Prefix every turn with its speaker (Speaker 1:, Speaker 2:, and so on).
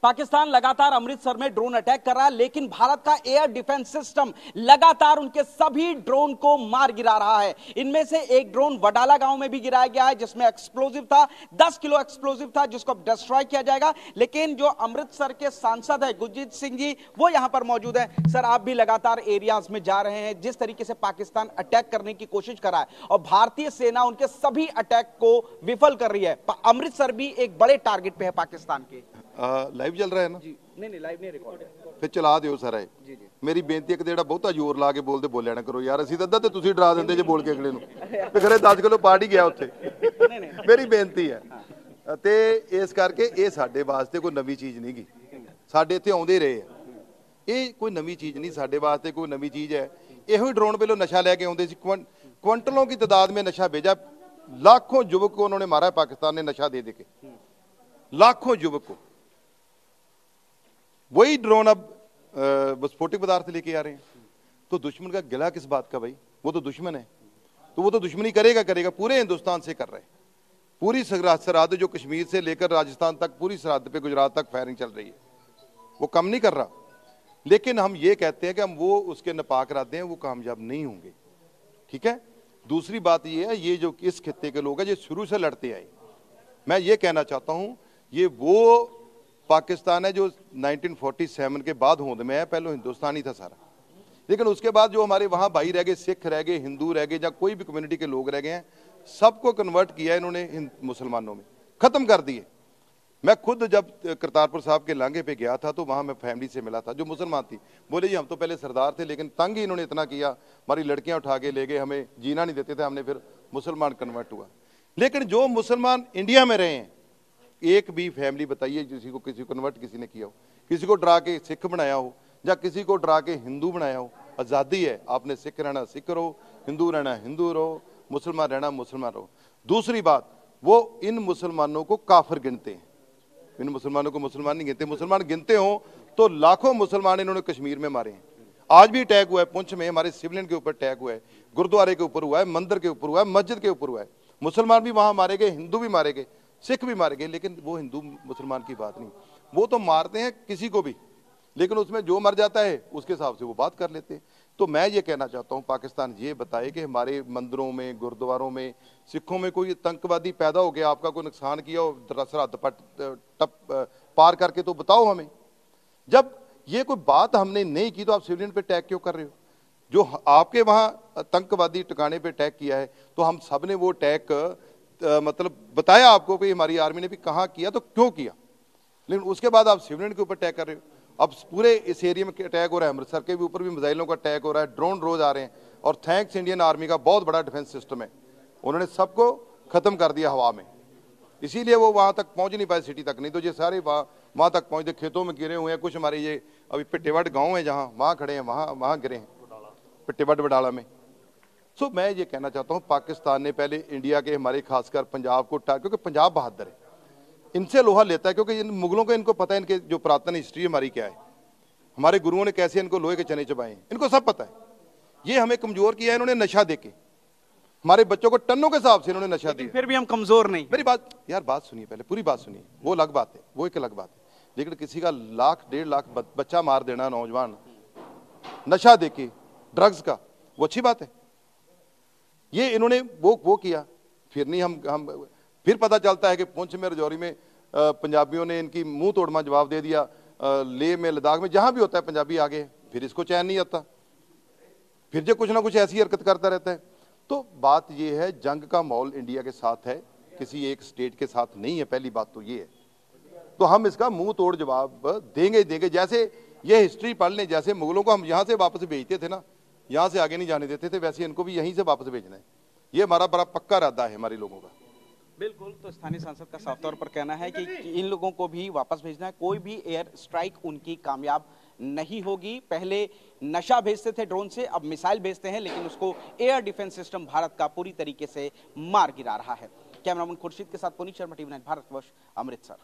Speaker 1: पाकिस्तान लगातार अमृतसर में drone attack कर रहा है, लेकिन भारत का एयर डिफेंस सिस्टम लगातार उनके सभी ड्रोन को मार गिरा रहा है। इनमें से एक ड्रोन वडाला गांव में भी गिराया गया है, जिसमें एक्सप्लोजिव था, 10 किलो एक्सप्लोजिव था, जिसको अब डिस्ट्रॉय किया जाएगा। लेकिन जो अमृतसर के सांसद है गुरजीत सिंह जी, वो यहां पर मौजूद है। सर, आप भी लगातार एरियाज में जा रहे हैं, जिस तरीके से पाकिस्तान अटैक करने की कोशिश कर रहा है और भारतीय सेना उनके सभी अटैक को विफल कर रही है, अमृतसर भी एक बड़े टारगेट पे है पाकिस्तान के।
Speaker 2: लाइव चल रहा है ना जी?
Speaker 1: नहीं, लाइव नहीं, रिकॉर्ड है।
Speaker 2: फिर चला दियो सारा जी। मेरी बेनती है कि जेड़ा बहुता जोर ला के बोलते बोलिया ना करो यार, ਅਸੀਂ ਤਾਂ ਅੱਧਾ ਤੇ ਤੁਸੀਂ ਡਰਾ ਦਿੰਦੇ ਜੇ ਬੋਲ ਕੇ ਅਗਲੇ ਨੂੰ ਤੇ ਖਰੇ 10 ਕਿਲੋ ਪਾੜ ਹੀ ਗਿਆ ਉੱਥੇ। ਮੇਰੀ ਬੇਨਤੀ ਹੈ ਤੇ ਇਸ ਕਰਕੇ ਇਹ ਸਾਡੇ ਵਾਸਤੇ ਕੋਈ ਨਵੀਂ ਚੀਜ਼ ਨਹੀਂ ਗੀ, ਸਾਡੇ ਇੱਥੇ ਆਉਂਦੇ ਰਹੇ ਆ, ਇਹ ਕੋਈ ਨਵੀਂ ਚੀਜ਼ ਨਹੀਂ ਸਾਡੇ ਵਾਸਤੇ, ਕੋਈ ਨਵੀਂ ਚੀਜ਼ ਹੈ। ਇਹੋ ਹੀ ड्रोन ਪਹਿਲੋਂ नशा लेके आते सी, क्विंटलों की तादाद में नशा भेजा, लाखों युवक को उन्होंने मारा है पाकिस्तान ने नशा दे के, लाखों युवक को। वही ड्रोन अब विस्फोटक पदार्थ लेके आ रहे हैं, तो दुश्मन का गिला किस बात का भाई? वो तो दुश्मन है, तो वो तो दुश्मनी करेगा। पूरे हिंदुस्तान से कर रहे हैं, पूरी सरहद जो कश्मीर से लेकर राजस्थान तक, पूरी सरहद पे गुजरात तक फायरिंग चल रही है, वो कम नहीं कर रहा। लेकिन हम ये कहते हैं कि हम वो उसके नपाक इरादे हैं वो कामयाब नहीं होंगे, ठीक है। दूसरी बात ये है, ये जो इस खित्ते के लोग हैं ये शुरू से लड़ते आए, मैं ये कहना चाहता हूं ये वो पाकिस्तान है जो 1947 के बाद होंद में है, पहले हिंदुस्तान ही था सारा। लेकिन उसके बाद जो हमारे वहां भाई रह गए, सिख रह गए, हिंदू रह गए, या कोई भी कम्युनिटी के लोग रह गए हैं, सबको कन्वर्ट किया इन्होंने मुसलमानों में, खत्म कर दिए। मैं खुद जब करतारपुर साहब के लांघे पे गया था तो वहां मैं फैमिली से मिला था जो मुसलमान थी, बोले जी हम तो पहले सरदार थे लेकिन तंग ही इन्होंने इतना किया, हमारी लड़कियां उठा के ले गए, हमें जीना नहीं देते थे, हमने फिर मुसलमान कन्वर्ट हुआ। लेकिन जो मुसलमान इंडिया में रहे हैं, एक भी फैमिली बताइए किसी को कन्वर्ट किसी ने किया हो, किसी को डरा के सिख बनाया हो या किसी को डरा के हिंदू बनाया हो? आज़ादी है, आपने सिख रहना सिख रहो, हिंदू रहना हिंदू रहो, मुसलमान रहना मुसलमान रहो। दूसरी बात, वो इन मुसलमानों को काफिर गिनते हैं, इन मुसलमानों को मुसलमान नहीं गिनते। मुसलमान गिनते हो तो लाखों मुसलमान इन्होंने कश्मीर में मारे हैं। आज भी अटैक हुआ है पुंछ में, हमारे सिविलियन के ऊपर अटैक हुआ है, गुरुद्वारे के ऊपर हुआ है, मंदिर के ऊपर हुआ है, मस्जिद के ऊपर हुआ है। मुसलमान भी वहां मारे गए, हिंदू भी मारे गए, सिख भी मारे गए। लेकिन वो हिंदू मुसलमान की बात नहीं, वो तो मारते हैं किसी को भी, लेकिन उसमें जो मर जाता है उसके हिसाब से वो बात कर लेते हैं। तो मैं ये कहना चाहता हूँ पाकिस्तान ये बताए कि हमारे मंदिरों में, गुरुद्वारों में, सिखों में कोई आतंकवादी पैदा हो गया, आपका कोई नुकसान किया हो सरहद पार करके, तो बताओ हमें। जब ये कोई बात हमने नहीं की तो आप सिविलियन पे अटैक क्यों कर रहे हो? जो आपके वहां आतंकवादी ठिकाने पे अटैक किया है तो हम सब ने वो अटैक मतलब बताया आपको कि हमारी आर्मी ने भी कहाँ किया तो क्यों किया, लेकिन उसके बाद आप सिविलियन के ऊपर अटैक कर रहे हो। अब पूरे इस एरिया में अटैक हो रहा है, अमृतसर के भी ऊपर भी मिसाइलों का अटैक हो रहा है, ड्रोन रोज आ रहे हैं, और थैंक्स इंडियन आर्मी का बहुत बड़ा डिफेंस सिस्टम है, उन्होंने सबको खत्म कर दिया हवा में, इसीलिए वो वहां तक पहुंच नहीं पाए सिटी तक। नहीं तो ये सारे वहां तक पहुंचते, खेतों में गिरे हुए हैं। कुछ हमारे ये अभी पिट्टेवट गाँव है जहाँ, वहां खड़े हैं, वहां गिरे हैं पिट्टेवट वडाला में। सो मैं ये कहना चाहता हूँ पाकिस्तान ने पहले इंडिया के, हमारे खासकर पंजाब को, क्योंकि पंजाब बहादुर है, इनसे लोहा लेता है, क्योंकि इन मुगलों को इनको पता है इनके जो पुरातन हिस्ट्री हमारी क्या है, हमारे गुरुओं ने कैसे इनको लोहे के चने चबाए हैं, इनको सब पता है। ये हमें कमजोर किया है इन्होंने नशा देके, हमारे बच्चों को टनों के हिसाब से इन्होंने नशा दिया।
Speaker 1: फिर भी हम कमजोर नहीं।
Speaker 2: मेरी बात यार, बात सुनिए पहले, पूरी बात सुनिए, वो अलग बात है, वो एक अलग बात है। लेकिन किसी का 1 डेढ़ लाख बच्चा मार देना नौजवान नशा देके, ड्रग्स का, वो अच्छी बात है। ये इन्होंने वो किया, फिर नहीं हम फिर पता चलता है कि पुंछ में, रजौरी में पंजाबियों ने इनकी मुंह तोड़मा जवाब दे दिया, लेह में, लद्दाख में, जहां भी होता है पंजाबी आगे, फिर इसको चैन नहीं आता, फिर जो कुछ ना कुछ ऐसी हरकत करता रहता है। तो बात यह है, जंग का माहौल इंडिया के साथ है, किसी एक स्टेट के साथ नहीं है, पहली बात तो ये है। तो हम इसका मुंह तोड़ जवाब देंगे। जैसे ये हिस्ट्री पढ़ लें, जैसे मुगलों को हम यहां से वापस भेजते थे ना, यहां से आगे नहीं जाने देते थे, वैसे इनको भी यहीं से वापस भेजना है। ये हमारा बड़ा पक्का इरादा है हमारे लोगों का।
Speaker 1: बिल्कुल। तो स्थानीय सांसद का साफ तौर पर कहना है कि इन लोगों को भी वापस भेजना है, कोई भी एयर स्ट्राइक उनकी कामयाब नहीं होगी। पहले नशा भेजते थे ड्रोन से, अब मिसाइल भेजते हैं, लेकिन उसको एयर डिफेंस सिस्टम भारत का पूरी तरीके से मार गिरा रहा है। कैमरामैन खुर्शीद के साथ पुनीत शर्मा, टीवी 9 भारतवर्ष, अमृतसर।